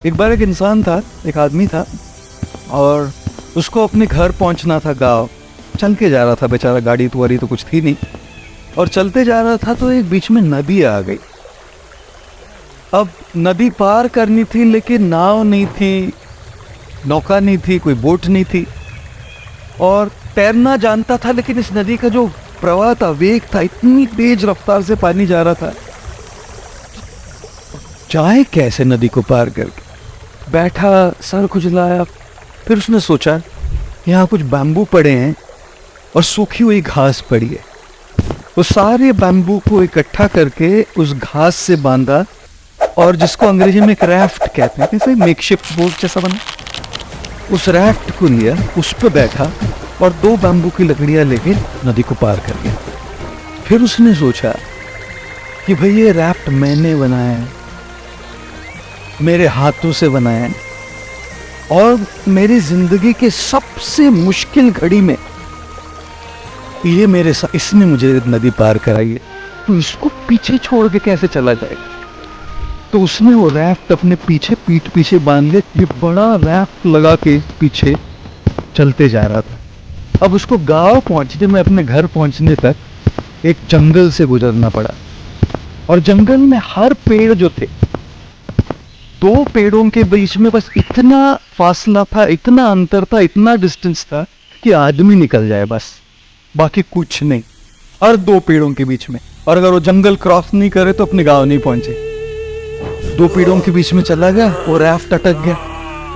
एक बार एक इंसान था, एक आदमी था और उसको अपने घर पहुंचना था गांव। चल के जा रहा था बेचारा, गाड़ी वाड़ी तो कुछ थी नहीं और चलते जा रहा था तो एक बीच में नदी आ गई। अब नदी पार करनी थी लेकिन नाव नहीं थी, नौका नहीं थी, कोई बोट नहीं थी और तैरना जानता था लेकिन इस नदी का जो प्रवाह था, वेग था, इतनी तेज रफ्तार से पानी जा रहा था, जाए कैसे नदी को पार करके। बैठा, सर खुजलाया, फिर उसने सोचा यहाँ कुछ बैम्बू पड़े हैं और सूखी हुई घास पड़ी है। वो सारे बैम्बू को इकट्ठा करके उस घास से बांधा और जिसको अंग्रेजी में एक रैफ्ट कहते हैं, जैसे मेकशिफ्ट बोट जैसा बना, उस रैफ्ट को लिया, उस पर बैठा और 2 बैम्बू की लकड़ियां लेके नदी को पार कर गया। फिर उसने सोचा कि भाई ये रैफ्ट मैंने बनाया है, मेरे हाथों से बनाया है और मेरी जिंदगी के सबसे मुश्किल घड़ी में ये मेरे साथ, इसने मुझे नदी पार कराई है, तो इसको पीछे छोड़ के कैसे चला जाएगा। तो उसने वो रैफ्ट अपने पीछे, पीठ पीछे बांध के, ये बड़ा रैफ्ट लगा के पीछे चलते जा रहा था। अब उसको गांव पहुंचने में, अपने घर पहुंचने तक एक जंगल से गुजरना पड़ा और जंगल में हर पेड़ जो थे, 2 पेड़ों के बीच में बस इतना फासला था, इतना अंतर था, इतना डिस्टेंस था कि आदमी निकल जाए बस, बाकी कुछ नहीं। हर 2 पेड़ों के बीच में, और अगर वो जंगल क्रॉस नहीं करे तो अपने गांव नहीं पहुंचे। 2 पेड़ों के बीच में चला गया, वो रैफ्ट अटक गया,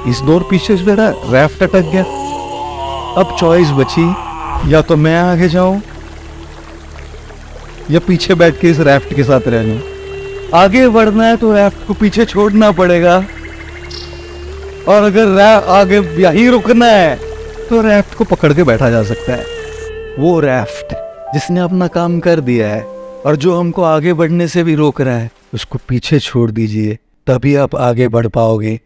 इस दौर पीछे से बैठा, रैफ्ट अटक गया। अब चॉइस बची, या तो मैं आगे जाऊं या पीछे बैठ के इस रैफ्ट के साथ रह जाऊं। आगे बढ़ना है तो रैफ्ट को पीछे छोड़ना पड़ेगा और अगर आगे यहीं रुकना है तो रैफ्ट को पकड़ के बैठा जा सकता है। वो रैफ्ट जिसने अपना काम कर दिया है और जो हमको आगे बढ़ने से भी रोक रहा है, उसको पीछे छोड़ दीजिए, तभी आप आगे बढ़ पाओगे।